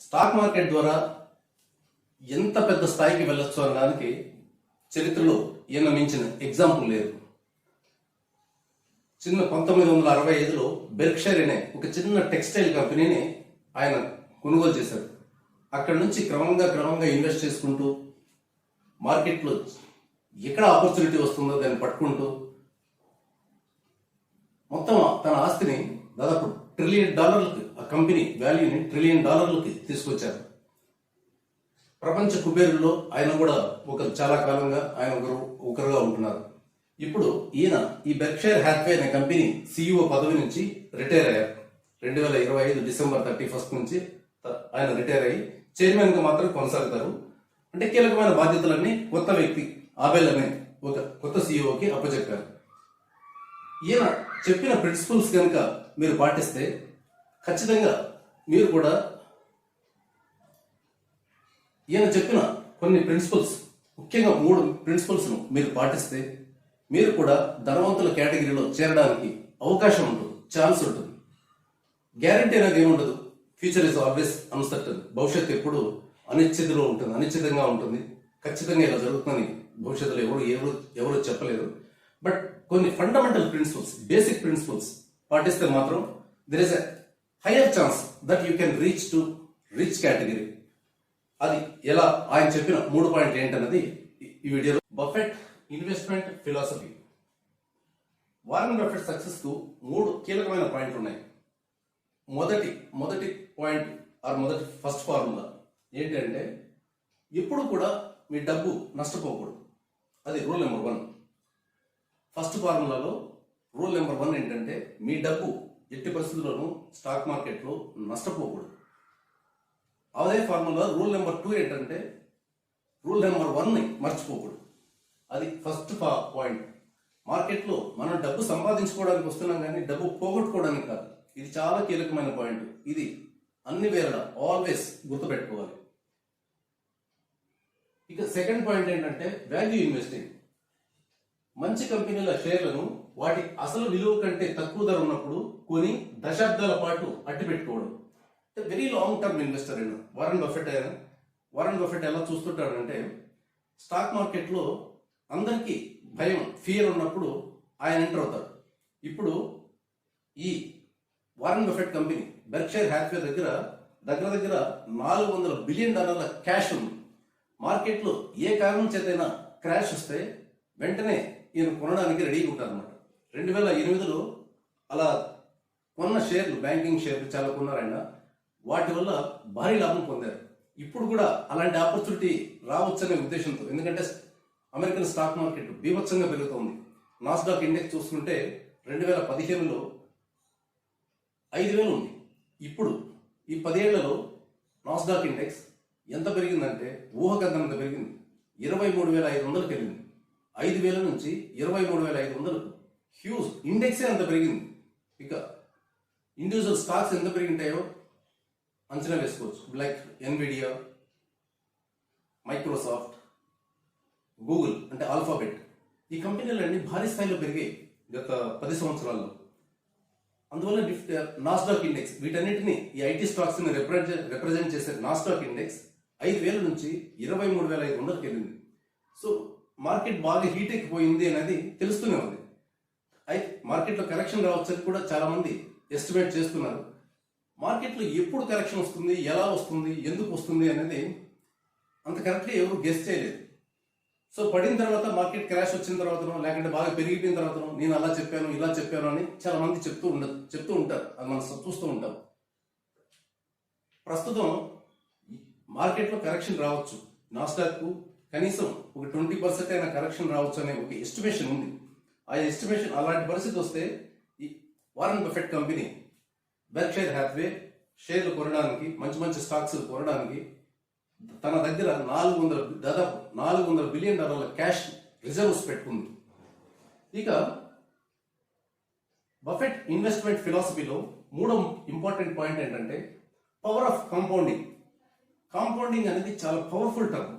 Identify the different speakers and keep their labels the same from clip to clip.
Speaker 1: Stock market ద్వారా ఎంత పెద్ద స్థాయికి వెళ్ళొచ్చు అనడానికి చరిత్రలో ఈయన మించిన ఎగ్జాంపుల్ లేదు. చిన్న 1965లో బెర్క్షైర్ అనే ఒక చిన్న టెక్స్టైల్ కంపెనీని ఆయన కొనుగోలు చేశారు. అక్కడి నుంచి క్రమంగా ఇన్వెస్ట్ చేసుకుంటూ మార్కెట్లో ఎక్కడ ఆపర్చునిటీ వస్తుందో దాన్ని పట్టుకుంటూ మొత్తం తన ఆస్తిని దాదాపు $1 ట్రిలియన్, ఆ కంపెనీ వాల్యూని $1 ట్రిలియన్ తీసుకొచ్చారు. ప్రపంచ కుబేరుల్లో ఆయన కూడా చాలా కాలంగా ఆయన ఒకరుగా ఉంటున్నారు. ఇప్పుడు ఈయన ఈ బెర్క్షైర్ హ్యాథ్వే అనే కంపెనీ CEO పదవి నుంచి రిటైర్ అయ్యారు. 2025 డిసెంబర్ 31 నుంచి ఆయన రిటైర్ అయ్యి చైర్మన్ గా మాత్రం కొనసాగుతారు. అంటే కీలకమైన బాధ్యతలన్నీ కొత్త వ్యక్తి ఆబెల్ అనే ఒక కొత్త CEOకి అప్పచెప్పారు. ఈయన చెప్పిన ప్రిన్సిపల్స్ కనుక మీరు పాటిస్తే ఖచ్చితంగా మీరు కూడా ఈయన చెప్పిన కొన్ని ప్రిన్సిపల్స్, ముఖ్యంగా 3 ప్రిన్సిపల్స్ను మీరు పాటిస్తే మీరు కూడా ధనవంతుల కేటగిరీలో చేరడానికి అవకాశం ఉంటుంది, ఛాన్స్ ఉంటుంది. గ్యారంటీ అనేది ఏముండదు. Future is always uncertain. భవిష్యత్తు ఎప్పుడు అనిశ్చితంగా ఉంటుంది. ఖచ్చితంగా ఇలా జరుగుతుందని భవిష్యత్తులో ఎవరు చెప్పలేరు. బట్ కొన్ని ఫండమెంటల్ ప్రిన్సిపల్స్, బేసిక్ ప్రిన్సిపల్స్ పాటిస్తే మాత్రం there is a higher chance that you can reach to rich category. అది ఎలా, ఆయన చెప్పిన 3 పాయింట్లు ఏంటన్నది ఈ వీడియోలో. Buffett investment philosophy. Warren Buffett success కు 3 కీలకమైన పాయింట్లు ఉన్నాయి. మొదటి పాయింట్ ఫస్ట్ ఫార్ములా ఏంటంటే ఎప్పుడు కూడా మీ డబ్బు నష్టపోకూడదు. అది రూల్ నెంబర్ 1. ఫస్ట్ ఫార్ములాలో రూల్ నెంబర్ 1 ఏంటంటే మీ డబ్బు ఎట్టి పరిస్థితుల్లోనూ స్టాక్ మార్కెట్లో నష్టపోకూడదు. అదే ఫార్ములా రూల్ నెంబర్ 2 ఏంటంటే రూల్ నెంబర్ 1ని మర్చిపోకూడదు. అది ఫస్ట్ పాయింట్. మార్కెట్లో మనం డబ్బు సంపాదించుకోవడానికి వస్తున్నాం కానీ డబ్బు పోగొట్టుకోవడానికి కాదు. ఇది చాలా కీలకమైన పాయింట్. ఇది అన్ని వేళలా ఆల్వేస్ గుర్తుపెట్టుకోవాలి. ఇక సెకండ్ పాయింట్ ఏంటంటే వాల్యూ ఇన్వెస్టింగ్. మంచి కంపెనీల షేర్లను వాటి అసలు విలువ కంటే తక్కువ ధర ఉన్నప్పుడు కొని దశాబ్దాల పాటు అట్టి పెట్టుకోవడం. వెరీ లాంగ్ టర్మ్ ఇన్వెస్టర్ అయిన వారెన్ బఫెట్ ఎలా చూస్తుంటాడంటే స్టాక్ మార్కెట్లో అందరికీ భయం, ఫియర్ ఉన్నప్పుడు ఆయన ఎంటర్ అవుతారు. ఇప్పుడు ఈ Warren Buffett company Berkshire Hathway దగ్గర $400 బిలియన్ క్యాష్ ఉంది. మార్కెట్లో ఏ కారణం చేతైనా క్రాష్ వస్తే వెంటనే ఈయన కొనడానికి రెడీగా ఉంటారు అనమాట. 2008లో అలా కొన్న షేర్లు, బ్యాంకింగ్ షేర్లు చాలా కొన్నారైనా వాటి వల్ల భారీ లాభం పొందారు. ఇప్పుడు కూడా అలాంటి ఆపర్చునిటీ రావచ్చనే ఉద్దేశంతో, ఎందుకంటే అమెరికన్ స్టాక్ మార్కెట్ బీభత్సంగా పెరుగుతోంది. నాస్డాక్ ఇండెక్స్ చూసుకుంటే 2015లో 5,000 ఉంది. ఇప్పుడు ఈ 10 ఏళ్లలో నాస్డాక్ ఇండెక్స్ ఎంత పెరిగిందంటే ఊహకందనంత పెరిగింది. 23,500కి వెళ్ళింది. 5,000 నుంచి 23,500. హ్యూజ్ ఇండెక్సే అంత పెరిగింది. ఇక ఇండివిజువల్ స్టాక్స్ ఎంత పెరిగింటాయో అంచనా వేసుకోవచ్చు. లైక్ ఎన్విడియా, మైక్రోసాఫ్ట్, గూగుల్ అంటే ఆల్ఫాబెట్. ఈ కంపెనీలన్నీ భారీ స్థాయిలో పెరిగాయి గత 10 సంవత్సరాల్లో. అందువల్ల నాస్డాక్ ఇండెక్స్, వీటన్నిటిని ఈ ఐటీ స్టాక్స్ ని రిప్రజెంట్ చేసే నాస్డాక్ ఇండెక్స్ 5,000 నుంచి 23,500కి వెళ్ళింది. సో మార్కెట్ బాగా హీట్ ఎక్కిపోయింది అనేది తెలుస్తూనే ఉంది. అయితే మార్కెట్లో కరెక్షన్ రావచ్చని కూడా చాలా మంది ఎస్టిమేట్ చేస్తున్నారు. మార్కెట్లో ఎప్పుడు కరెక్షన్ వస్తుంది, ఎలా వస్తుంది, ఎందుకు వస్తుంది అనేది అంత కరెక్ట్గా ఎవరు గెస్ చేయలేదు. సో పడిన తర్వాత, మార్కెట్ క్రాష్ వచ్చిన తర్వాతనో లేకుంటే బాగా పెరిగిపోయిన తర్వాతనో నేను అలా చెప్పాను, ఇలా చెప్పాను అని చాలా మంది చెప్తూ ఉంటారు. అది మనం చూస్తూ ఉంటాం. ప్రస్తుతం మార్కెట్లో కరెక్షన్ రావచ్చు. నాస్డాక్ కనీసం ఒక 20% అయినా కరెక్షన్ రావచ్చు అనే ఒక ఎస్టిమేషన్ ఉంది. ఆ ఎస్టిమేషన్, అలాంటి పరిస్థితి వస్తే ఈ Warren Buffett company Berkshire Hathway షేర్లు కొనడానికి, మంచి స్టాక్స్ కొనడానికి తన దగ్గర దాదాపు $400 బిలియన్ క్యాష్ రిజర్వ్స్ పెట్టుకుంది. ఇక బఫెట్ ఇన్వెస్ట్మెంట్ ఫిలాసఫీలో 3వ ఇంపార్టెంట్ పాయింట్ ఏంటంటే పవర్ ఆఫ్ కాంపౌండింగ్. కాంపౌండింగ్ అనేది చాలా పవర్ఫుల్ టర్మ్.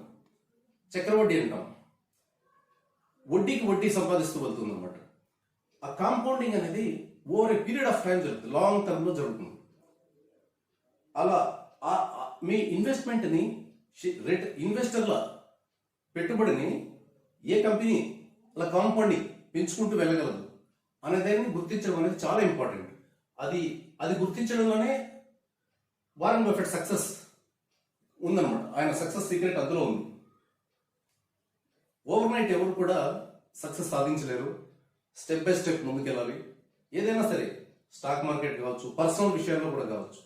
Speaker 1: చక్రవడ్డీ అంటాం. వడ్డీకి వడ్డీ సంపాదిస్తూ వెళ్తుంది అనమాట. ఆ కాంపౌండింగ్ అనేది over a period of time జరుగుతుంది, లాంగ్ టర్మ్ లో జరుగుతుంది. అలా మీ ఇన్వెస్ట్మెంట్ని ఇన్వెస్టర్ల పెట్టుబడిని ఏ కంపెనీ అలా కాంపౌండింగ్ పెంచుకుంటూ వెళ్ళగలదు అనేదాన్ని గుర్తించడం అనేది చాలా ఇంపార్టెంట్. అది గుర్తించడంలోనే వారెన్ బఫెట్ సక్సెస్ ఉందన్నమాట. ఆయన సక్సెస్ సీక్రెట్ అందులో ఉంది. ఓవర్ నైట్ ఎవరు కూడా సక్సెస్ సాధించలేరు. స్టెప్ బై స్టెప్ ముందుకెళ్ళాలి. ఏదైనా సరే, స్టాక్ మార్కెట్ కావచ్చు, పర్సనల్ విషయాల్లో కూడా కావచ్చు.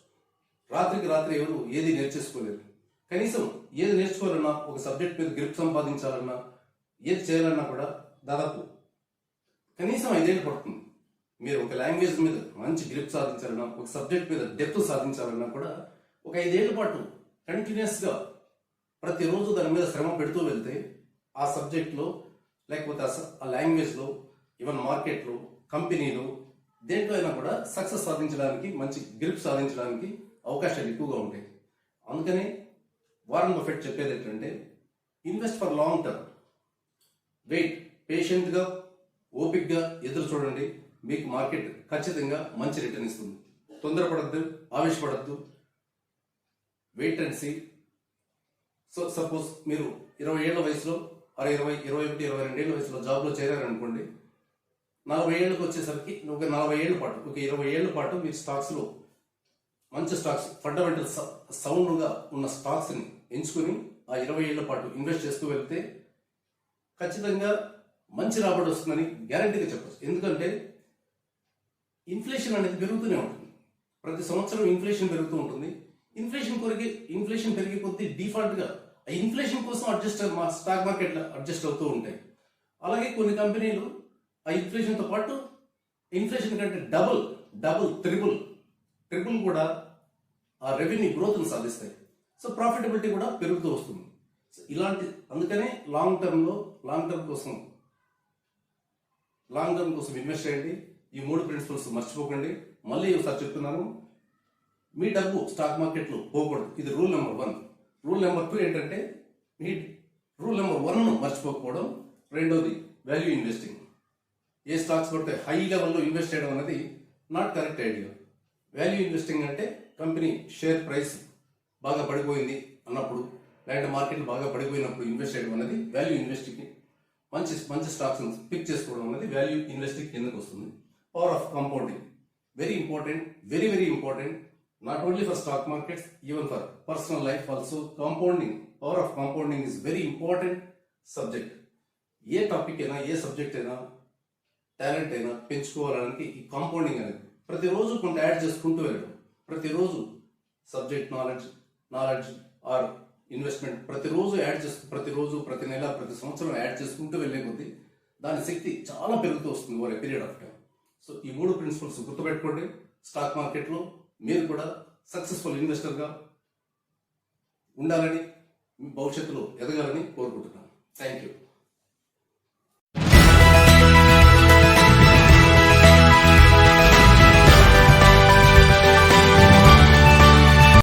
Speaker 1: రాత్రికి రాత్రి ఎవరు ఏది నేర్చేసుకోలేరు. కనీసం ఏది నేర్చుకోవాలన్నా, ఒక సబ్జెక్ట్ మీద గ్రిప్ సంపాదించాలన్నా, ఏది చేయాలన్నా కూడా దాదాపు కనీసం 5 ఏళ్ళు పడుతుంది. మీరు ఒక లాంగ్వేజ్ మీద మంచి గ్రిప్ సాధించాలన్నా, ఒక సబ్జెక్ట్ మీద డెప్త్ సాధించాలన్నా కూడా ఒక 5 ఏళ్ల పాటు కంటిన్యూస్గా ప్రతిరోజు దాని మీద శ్రమ పెడుతూ వెళ్తే ఆ సబ్జెక్ట్లో, లేకపోతే ఆ లాంగ్వేజ్లో, ఈవెన్ మార్కెట్లో, కంపెనీలో, దేంట్లో అయినా కూడా సక్సెస్ సాధించడానికి, మంచి గ్రిప్ సాధించడానికి అవకాశాలు ఎక్కువగా ఉంటాయి. అందుకని వారెన్ బఫెట్ చెప్పేది ఏంటంటే, invest for long term. Wait, పేషెంట్గా, ఓపిక్గా ఎదురు చూడండి. మీకు మార్కెట్ ఖచ్చితంగా మంచి రిటర్న్ ఇస్తుంది. తొందరపడద్దు, ఆవేశపడద్దు. Wait and see. So suppose మీరు 20 ఏళ్ల వయసులో, 20, 21, 22 ఏళ్ల వయసులో జాబ్లో చేరారనుకోండి. 40 ఏళ్ళకి వచ్చేసరికి ఒక 40 ఏళ్ల పాటు, ఒక 20 ఏళ్ల పాటు మీరు స్టాక్స్లో మంచి స్టాక్స్, ఫండమెంటల్ సౌండ్గా ఉన్న స్టాక్స్ని ఎంచుకుని ఆ 20 ఏళ్ల పాటు ఇన్వెస్ట్ చేస్తూ వెళ్తే ఖచ్చితంగా మంచి రాబడి వస్తుందని గ్యారంటీగా చెప్పచ్చు. ఎందుకంటే ఇన్ఫ్లేషన్ అనేది పెరుగుతూనే ఉంటుంది. ప్రతి సంవత్సరం ఇన్ఫ్లేషన్ పెరుగుతూ ఉంటుంది. ఇన్ఫ్లేషన్ పెరిగే కొద్దీ డిఫాల్ట్గా ఆ ఇన్ఫ్లేషన్ కోసం స్టాక్ మార్కెట్లో అడ్జస్ట్ అవుతూ ఉంటాయి. అలాగే కొన్ని కంపెనీలు ఆ ఇన్ఫ్లేషన్తో పాటు ఇన్ఫ్లేషన్ కంటే డబుల్ ట్రిపుల్ కూడా ఆ రెవెన్యూ గ్రోత్ను సాధిస్తాయి. సో ప్రాఫిటబిలిటీ కూడా పెరుగుతూ వస్తుంది. అందుకనే లాంగ్ టర్మ్ కోసం ఇన్వెస్ట్ చేయండి. ఈ 3 ప్రిన్సిపల్స్ మర్చిపోకండి. మళ్ళీ ఒకసారి చెప్తున్నాను, మీ డబ్బు స్టాక్ మార్కెట్లో పోకూడదు. ఇది రూల్ నెంబర్ 1. రూల్ నెంబర్ 2 ఏంటంటే, మీ రూల్ నెంబర్ 1ను మర్చిపోకపోవడం. రెండోది వాల్యూ ఇన్వెస్టింగ్. ఏ స్టాక్స్ పడితే హై లెవెల్లో ఇన్వెస్ట్ చేయడం అనేది not correct idea. Value investing అంటే కంపెనీ షేర్ ప్రైస్ బాగా పడిపోయింది అన్నప్పుడు, లేదంటే మార్కెట్ బాగా పడిపోయినప్పుడు ఇన్వెస్ట్ చేయడం అనేది వాల్యూ ఇన్వెస్టింగ్. మంచి స్టాక్స్ పిక్ చేసుకోవడం అనేది వాల్యూ ఇన్వెస్టింగ్ కిందకు వస్తుంది. Power of compounding, very important, very important. Not only for stock markets, even for personal life also. Compounding, power of compounding is very important subject. A topic అయినా, ఏ subject అయినా, talent అయినా పెంచుకోవడానికి ఈ compounding అనేది ప్రతిరోజు కొంత యాడ్ చేసుకుంటూ వెళ్ళడం. ప్రతిరోజు సబ్జెక్ట్ నాలెడ్జ్ ఆర్ ఇన్వెస్ట్మెంట్ ప్రతిరోజు యాడ్ చేసుకుంటూ, ప్రతి నెల, ప్రతి సంవత్సరం యాడ్ చేసుకుంటూ వెళ్ళే కొద్దీ దాని శక్తి చాలా పెరుగుతూ వస్తుంది over a period of time. So ఈ 3 ప్రిన్సిపల్స్ గుర్తుపెట్టుకోండి. స్టాక్ మార్కెట్లో మీరు కూడా సక్సెస్ఫుల్ ఇన్వెస్టర్గా ఉండాలని, మీ భవిష్యత్తులో ఎదగాలని కోరుకుంటున్నాను. Thank you.